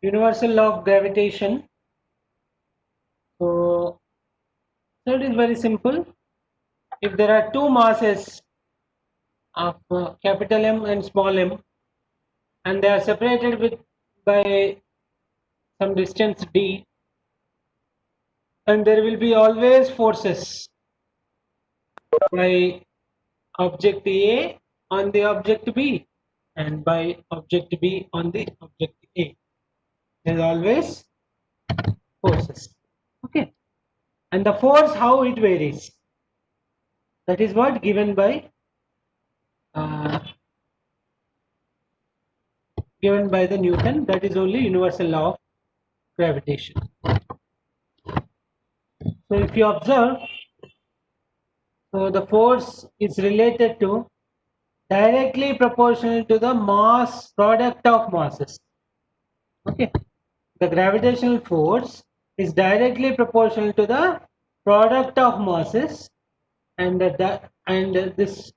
universal law of gravitation. So it is very simple. If there are two masses of capital M and small m, and they are separated with by some distance d, and there will be always forces by object A on the object B and by object B on the object A. There is always forces. Okay, and the force, how it varies, that is what given by the Newton. That is only universal law of gravitation. So if you observe, so the force is related to directly proportional to the mass product of masses. Okay, the gravitational force is directly proportional to the product of masses, and this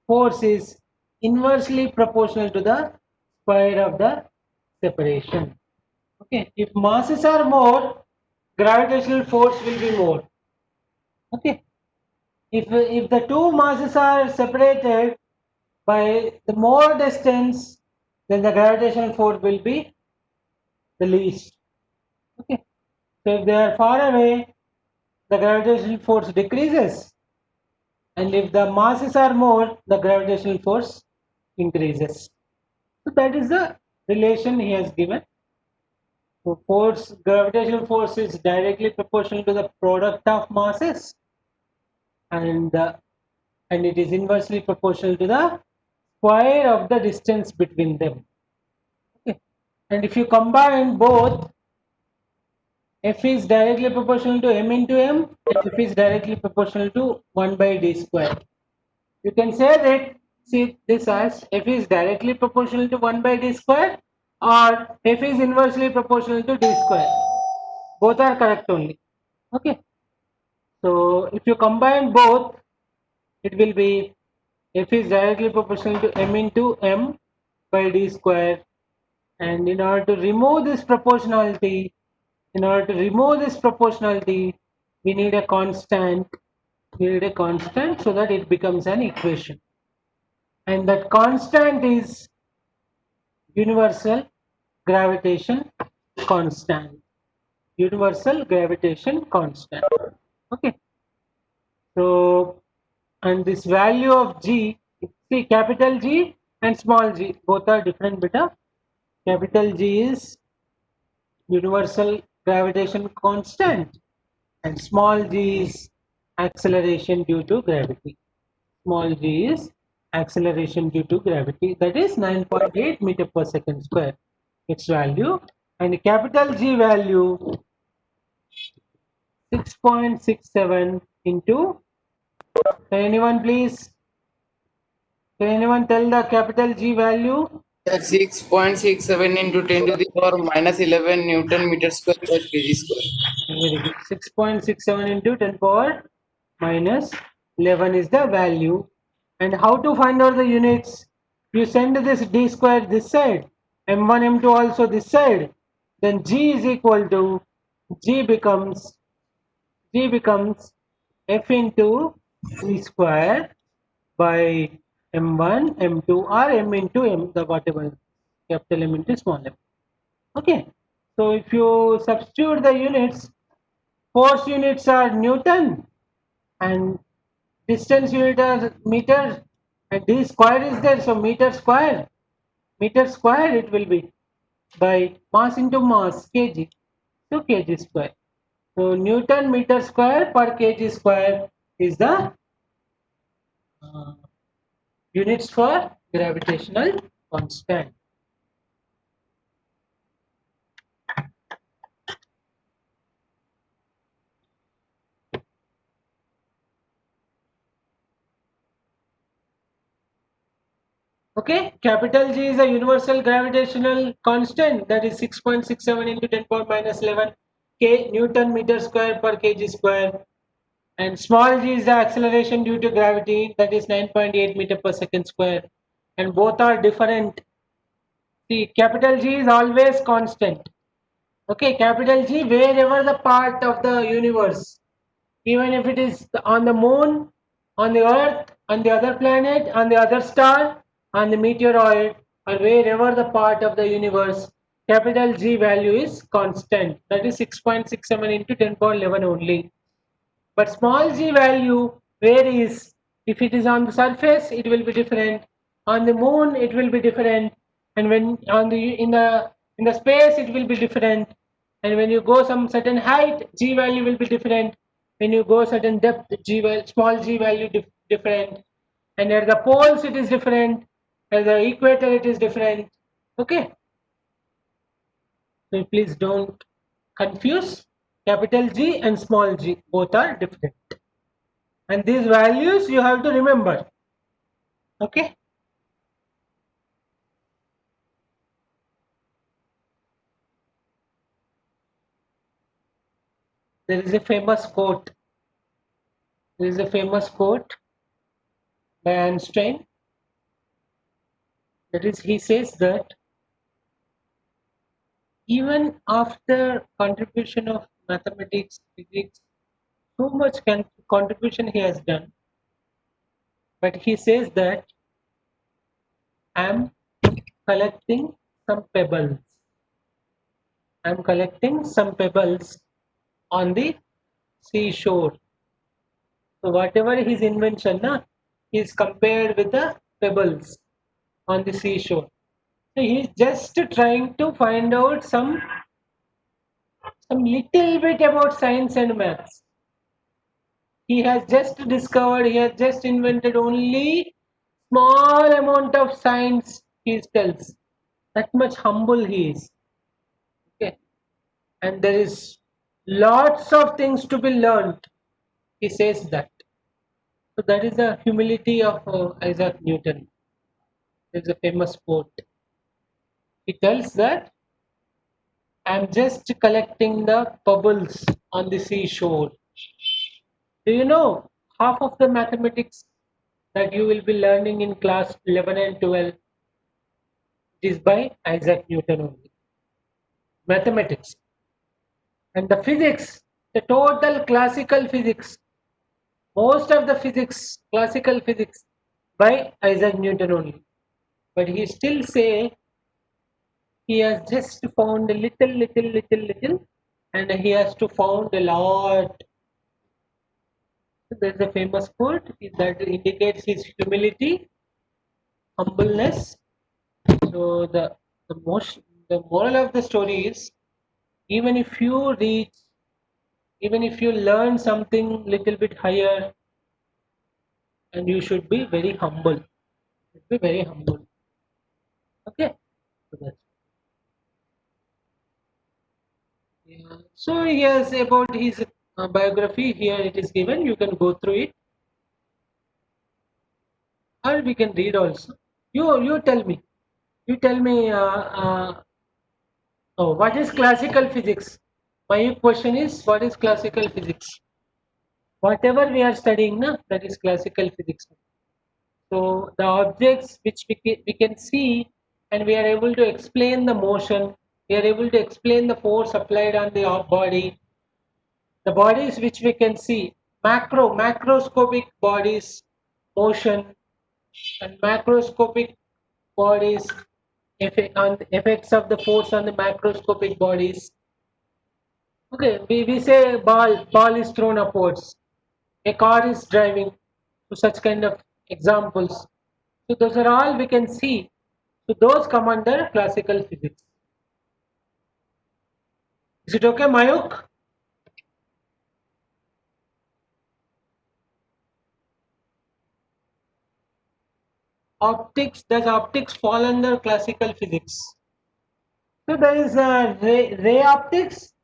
force is inversely proportional to the square of the separation. Okay, if masses are more, gravitational force will be more. Okay, if the two masses are separated by the more distance, then the gravitational force will be the least. Okay, so if they are far away, the gravitational force decreases, and if the masses are more, the gravitational force increases. So that is the relation he has given. So gravitational force is directly proportional to the product of masses, and it is inversely proportional to the square of the distance between them. Okay, and if you combine both, F is directly proportional to m into m, and F is directly proportional to 1 by d square. You can say that, see this as F is directly proportional to 1 by d square, or F is inversely proportional to d square. Both are correct only. Okay, so if you combine both, it will be F is directly proportional to m into m by d square, and in order to remove this proportionality, we need a constant. So that it becomes an equation, and that constant is universal gravitation constant. Universal gravitation constant. Okay, so, and this value of G, see, capital G and small g both are different beta. Capital G is universal gravitation constant, and small g is acceleration due to gravity. Small g is acceleration due to gravity, that is 9.8 meter per second square, its value, and capital G value 6.67 into, can anyone tell the capital G value? 6.67 into 10 to the power minus 11 Newton meter square per kg square. Very good. 6.67 into 10 power minus 11 is the value. And how to find out the units? You send this d square this side, m1 m2 also this side, then G is equal to, G becomes F into d square by m1 m2 or m into m, the whatever, capital M into small m. Okay, so if you substitute the units, force units are Newton and distance unit are meter, and d square is there, so meter square it will be by mass into mass, kg, so kg square. So Newton meter square per kg square is the units for gravitational constant. Okay, capital G is a universal gravitational constant, that is 6.67 into 10 power minus 11 k Newton meter square per kg square, and small g is the acceleration due to gravity, that is 9.8 meter per second square, and both are different See, capital G is always constant. Okay, capital G, wherever the part of the universe, even if it is on the moon, on the earth, on the other planet, on the other star, on the meteoroid, or wherever the part of the universe, capital G value is constant. That is 6.67 into 10 power 11 only. But small g value varies. If it is on the surface, it will be different. On the moon, it will be different. And when on the in the space, it will be different. And when you go some certain height, g value will be different. When you go certain depth, small g value different. And at the poles, it is different. At the equator, it is different. Okay. So please don't confuse capital G and small g. Both are different. And these values you have to remember. Okay. There is a famous quote. There is a famous quote by Einstein. That is, he says that even after contribution of mathematics, physics, so much contribution he has done, but he says that I am collecting some pebbles. I am collecting some pebbles on the seashore. So whatever his invention, is compared with the pebbles on the seashore. So he's just trying to find out some little bit about science and maths. He has just discovered, he has just invented only small amount of science, he tells. That much humble he is. Okay. And there is lots of things to be learned. He says that. So that is the humility of Isaac Newton. There's a famous quote. He tells that I'm just collecting the pebbles on the seashore. Do you know half of the mathematics that you will be learning in class 11 and 12 is by Isaac Newton only? Mathematics. And the physics, the total classical physics, most of the physics, classical physics by Isaac Newton only. But he still say he has just found a little, and he has to found a lot. There's a famous quote that indicates his humility, humbleness. So the moral of the story is, even if you reach, even if you learn something little bit higher, and you should be very humble. Should be very humble. Okay. So that's yeah. So yes, about his biography here it is given. You can go through it, or we can read also. You tell me. You tell me. Oh, what is classical physics? My question is, what is classical physics? Whatever we are studying, that is classical physics. So the objects which we can see, and we are able to explain the motion, we are able to explain the force applied on the body, the bodies which we can see, macroscopic bodies, motion, and macroscopic bodies, on the effects of the force on the macroscopic bodies. Okay, we say ball is thrown upwards. A car is driving. So such kind of examples. So those are all we can see. So those come under classical physics. Is it okay, Mayuk? Optics, does optics fall under classical physics? So there is ray optics,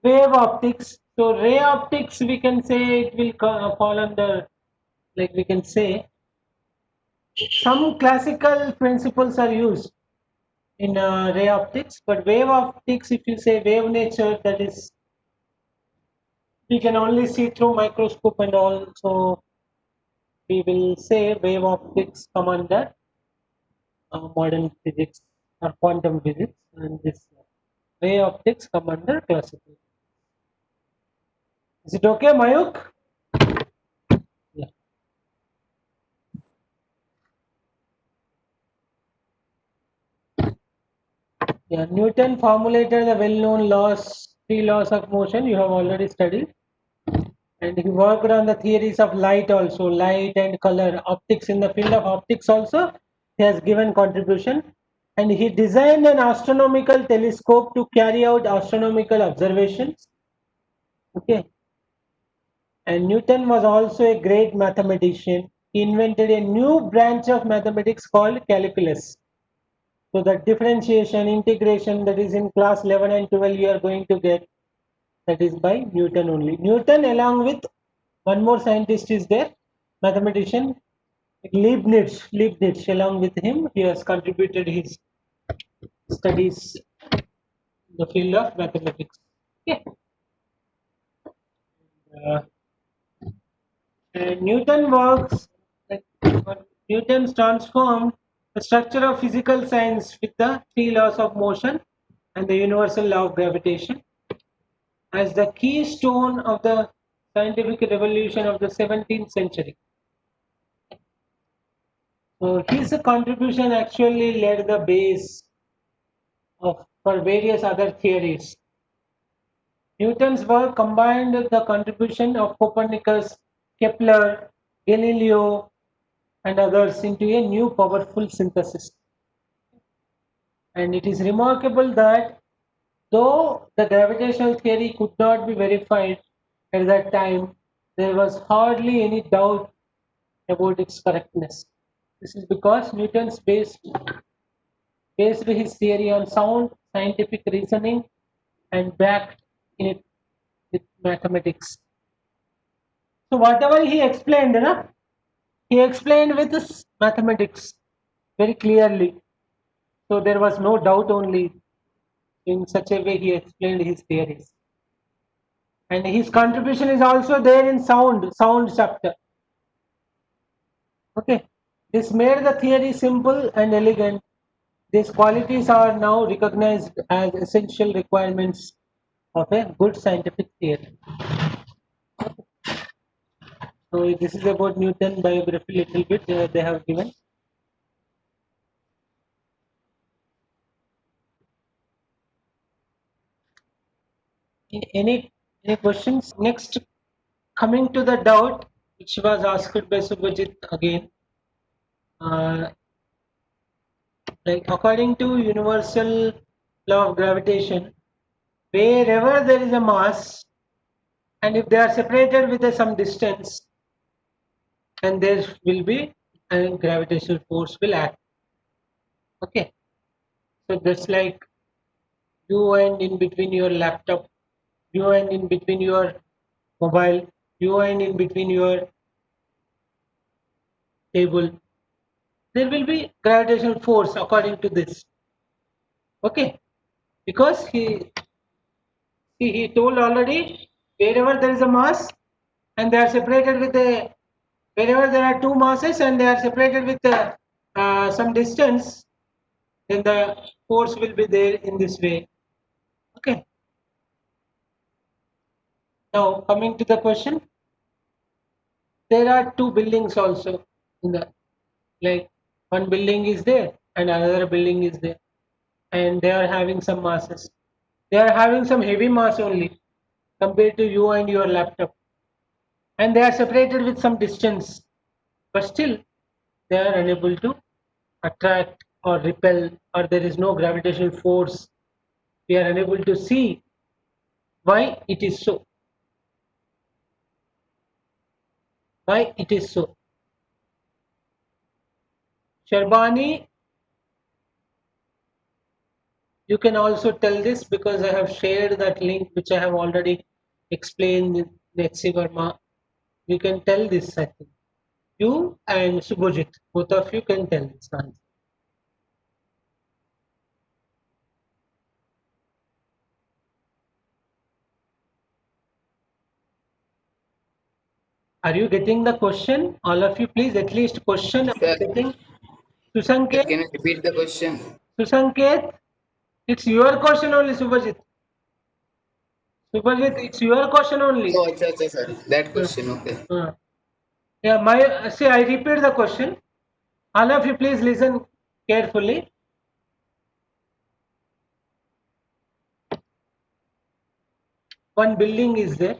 wave optics. So ray optics, we can say it will fall under, like we can say, some classical principles are used in ray optics, but wave optics, if you say wave nature, that is, we can only see through microscope and all. So we will say wave optics come under modern physics. or quantum physics, and this ray optics come under classical. Is it okay, Mayuk? Yeah. Yeah, Newton formulated the well-known laws, three laws of motion you have already studied, and he worked on the theories of light also, light and color, optics. In the field of optics also, he has given contribution, and he designed an astronomical telescope to carry out astronomical observations. Okay, and Newton was also a great mathematician. He invented a new branch of mathematics called calculus. So the differentiation, integration that is in class 11 and 12 you are going to get, that is by Newton only. Newton along with one more scientist is there, mathematician Leibniz. Leibniz along with him, he has contributed his studies in the field of mathematics. Okay. Uh, and Newton works, Newton's transformed the structure of physical science with the three laws of motion and the universal law of gravitation as the keystone of the scientific revolution of the 17th century. So his contribution actually laid the base for various other theories. Newton's work combined the contribution of Copernicus, Kepler, Galileo, and others into a new powerful synthesis. And it is remarkable that though the gravitational theory could not be verified at that time, there was hardly any doubt about its correctness. This is because Newton's based his theory on sound scientific reasoning and backed it with mathematics. So whatever he explained, he explained with this mathematics very clearly. So there was no doubt only. In such a way he explained his theories. And his contribution is also there in sound chapter. Okay. This made the theory simple and elegant. These qualities are now recognized as essential requirements of a good scientific theory. So this is about Newton biography little bit they have given. Any questions? Next, coming to the doubt which was asked by Subhajit again. Like according to universal law of gravitation, wherever there is a mass and if they are separated with some distance, and there will be a gravitational force will act. Okay, so that's like you and in between your laptop, you and in between your mobile, you and in between your table, there will be gravitational force according to this. Okay, because he told already wherever there is a mass and they are separated with a wherever there are two masses and they are separated with some distance, then the force will be there in this way. Okay. Now coming to the question, there are two buildings also in the, like one building is there and another building is there, and they are having some masses. They are having some heavy mass only compared to you and your laptop, and they are separated with some distance, but still they are unable to attract or repel, or there is no gravitational force. We are unable to see why it is so. Why it is so? Sharbani, you can also tell this because I have shared that link which I have already explained in Netsi Verma. You can tell this, I think. You and Subhojit, both of you can tell this answer. Are you getting the question? All of you, please, at least question. Are you Sir, getting? sir, Susanke, can you repeat the question? Susanket, it's your question only, Subhajit. Subhajit, it's your question only. Oh, acha, sorry. That Uh, question, okay. Yeah, see, I repeat the question. All of you, please listen carefully. One building is there,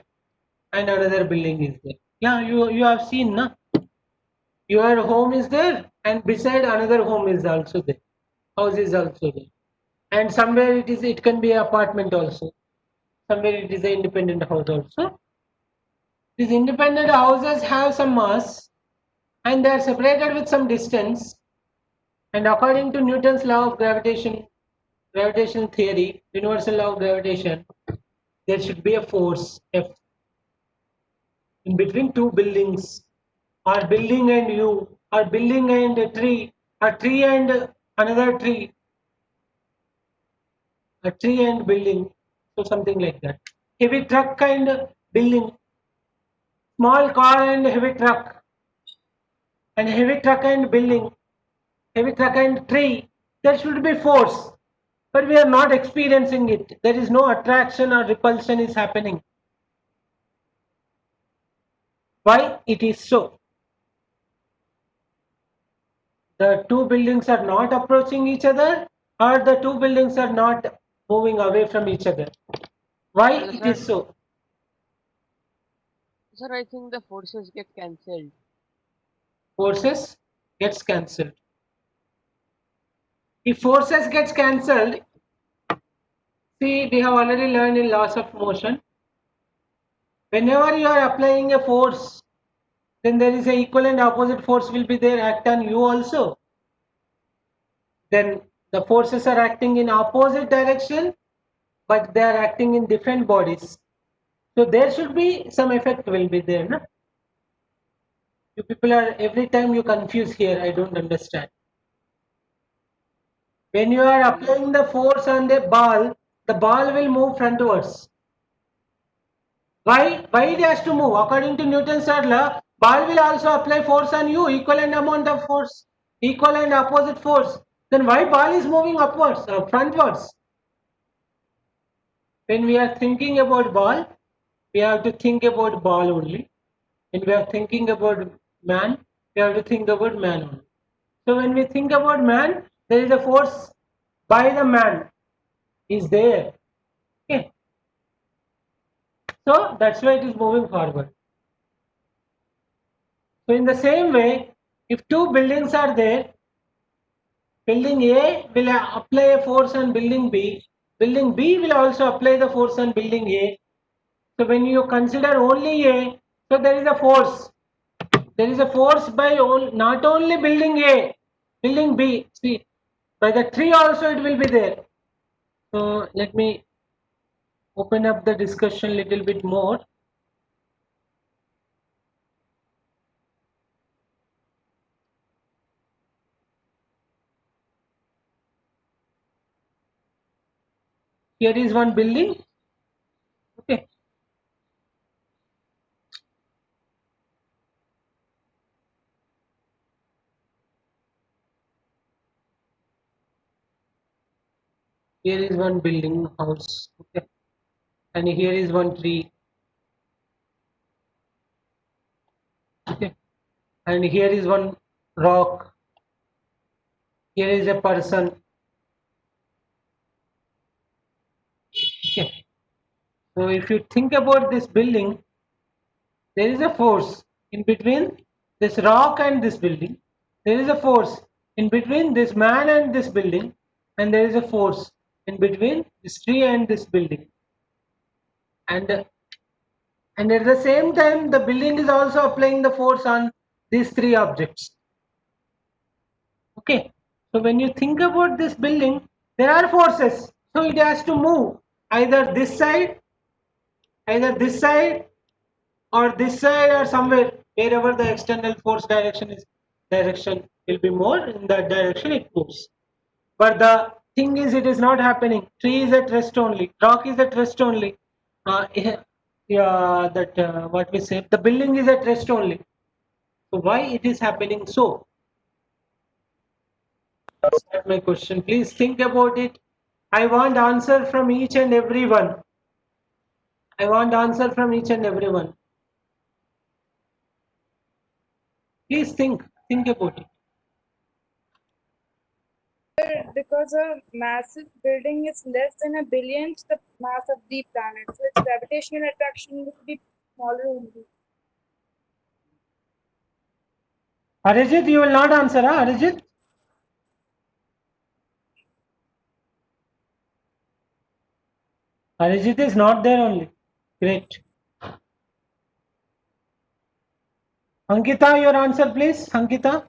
and another building is there. Yeah, you have seen, na? Your home is there, and beside another home is also there. House is also there, and somewhere it can be apartment also. Somewhere it is an independent house also. These independent houses have some mass, and they are separated with some distance. And according to Newton's law of gravitation, gravitational theory, universal law of gravitation, there should be a force F in between two buildings, or building and you, or building and a tree, a tree and another tree, a tree and building, so something like that. Heavy truck and building, small car and heavy truck, and heavy truck and building, heavy truck and tree. There should be force, but we are not experiencing it. There is no attraction or repulsion is happening. Why it is so? The two buildings are not approaching each other, or the two buildings are not moving away from each other. Why it Sir, is so? sir, I think the forces get cancelled. Forces gets cancelled. If forces gets cancelled, see, we have already learned in laws of motion. Whenever you are applying a force, then there is a equal and opposite force will be there act on you also. Then the forces are acting in opposite direction, but they are acting in different bodies. So there should be some effect will be there, no? You people are every time you confuse here. I don't understand. When you are applying the force on the ball will move frontwards. Why? Why it has to move? According to Newton's third law, ball will also apply force on you, equivalent amount of force, equal and opposite force. Then why ball is moving upwards, frontwards? When we are thinking about ball, we have to think about ball only. When we are thinking about man, we have to think about man only. So when we think about man, there is a force by the man is there. Okay. So that's why it is moving forward. So in the same way, if two buildings are there, building A will apply a force on building B will also apply the force on building A. So when you consider only A, so there is a force. There is a force by not only building A, building B. See, by the tree also it will be there. So let me open up the discussion little bit more. Here is one building. Okay. Here is one building house. Okay. And here is one tree. Okay. And here is one rock. Here is a person. Okay. So if you think about this building, there is a force in between this rock and this building. There is a force in between this man and this building, and there is a force in between this tree and this building. And at the same time, the building is also applying the force on these three objects. Okay. So when you think about this building, there are forces. So it has to move either this side, or this side, or somewhere wherever the external force direction will be more, in that direction it moves. But the thing is, it is not happening. Tree is at rest only, rock is at rest only. Yeah, that what we say, the building is at rest only. So why it is happening so? start my question. Please think about it. I want answer from each and every one. I want answer from each and every one. Please think about it. Because a massive building is less than a billionth the mass of the planet, so its gravitational attraction would be smaller only. Arijit, you will not answer, huh? Arijit? Arijit is not there only. Great. Ankita, your answer, please. Ankita.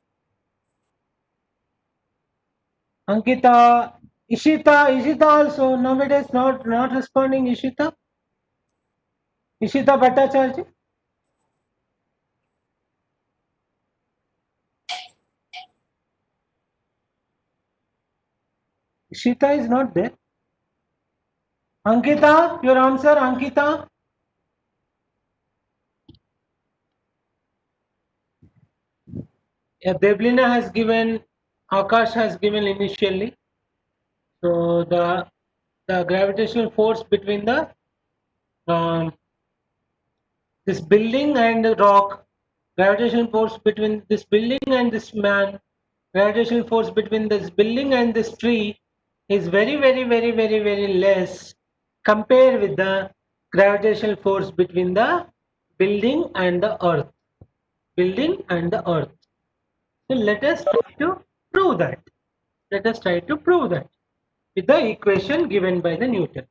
Ankita. Ishita also nowadays not responding. Ishita Bhattacharya. Ishita is not there. Ankita, your answer, Ankita. Yeah, Deblina has given, Akash has given initially. So the gravitational force between the this building and the rock, gravitational force between this building and this man, gravitational force between this building and this tree is very less compared with the gravitational force between the building and the earth. Building and the earth. So let us try to prove that. Let us try to prove that with the equation given by the Newton.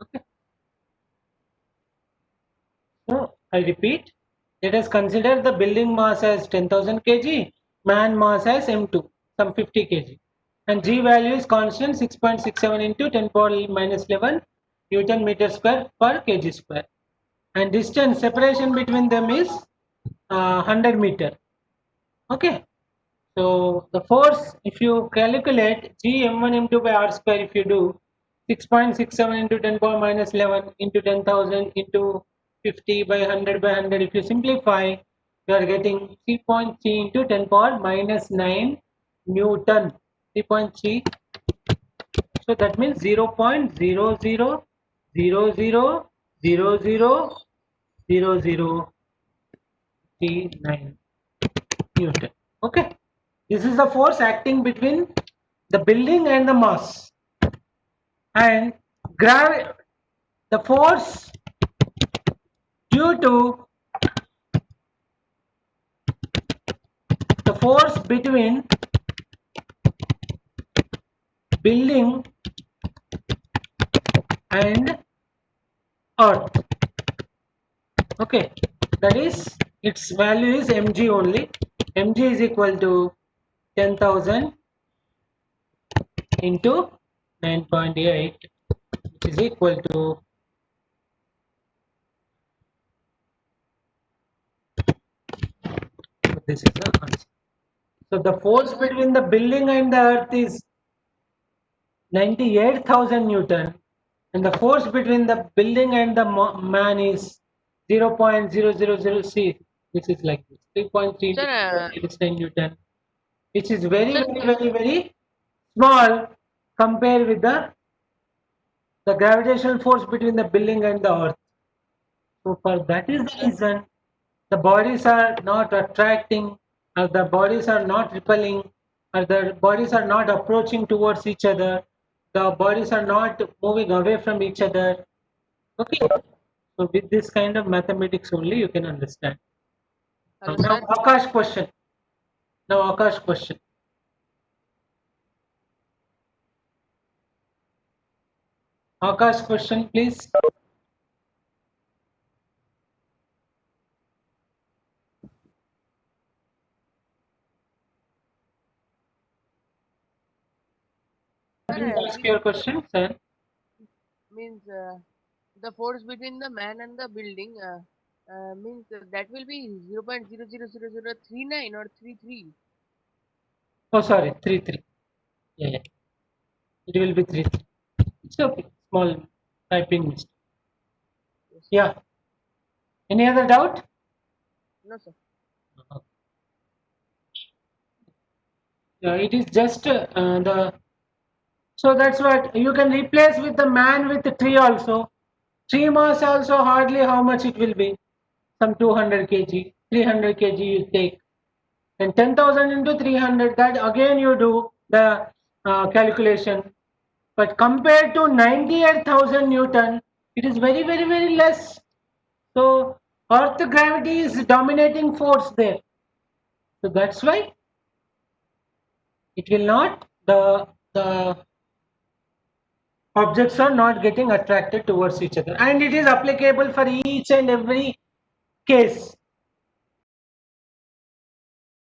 Okay. So I repeat, let us consider the building mass as 10,000 kg, man mass as m2, some 50 kg, and g value is constant 6.67 into 10 power minus 11 Newton meter square per kg square, and distance separation between them is 100 meter. Okay. So the force, if you calculate G m1 m2 by r square, if you do 6.67 into 10 power minus 11 into 10,000 into 50 by 100 by 100, if you simplify, you are getting 3.3 into 10 power minus 9 Newton. 3.3. So that means 0.000000039 Newton. Okay. This is the force acting between the building and the mass, and the force due to the force between building and earth. Okay, that is, its value is mg only. Mg is equal to 10,000 into 9.8, which is equal to this is the answer. So the force between the building and the earth is 98,000 Newton, and the force between the building and the man is 0.000 c, which is like this, 3.3 Sir, minus 10 Newton, which is very sir, very small compared with the gravitational force between the building and the earth. So for that is the reason the bodies are not attracting, or the bodies are not repelling, or the bodies are not approaching towards each other, the bodies are not moving away from each other. Okay. So with this kind of mathematics only you can understand. hello, Now sir. Akash question. Now Akash question. Akash question, please. Please Sir, ask your question, sir. means the force between the man and the building means that will be 0.0000039 or 33. Oh, sorry, 3 3. Yeah, yeah. It will be 3 3. It's okay. Small typing mistake. Yes. Yeah. Any other doubt? No, sir. it is just the. So that's what you can replace with the man with the tree also. Tree mass also hardly how much it will be. Some 200 kg, 300 kg you take. And 10,000 into 300, that again you do the calculation. But compared to 98,000 Newton, it is very, very, very less. So Earth gravity is dominating force there. So that's why it will not, the objects are not getting attracted towards each other. And it is applicable for each and every case.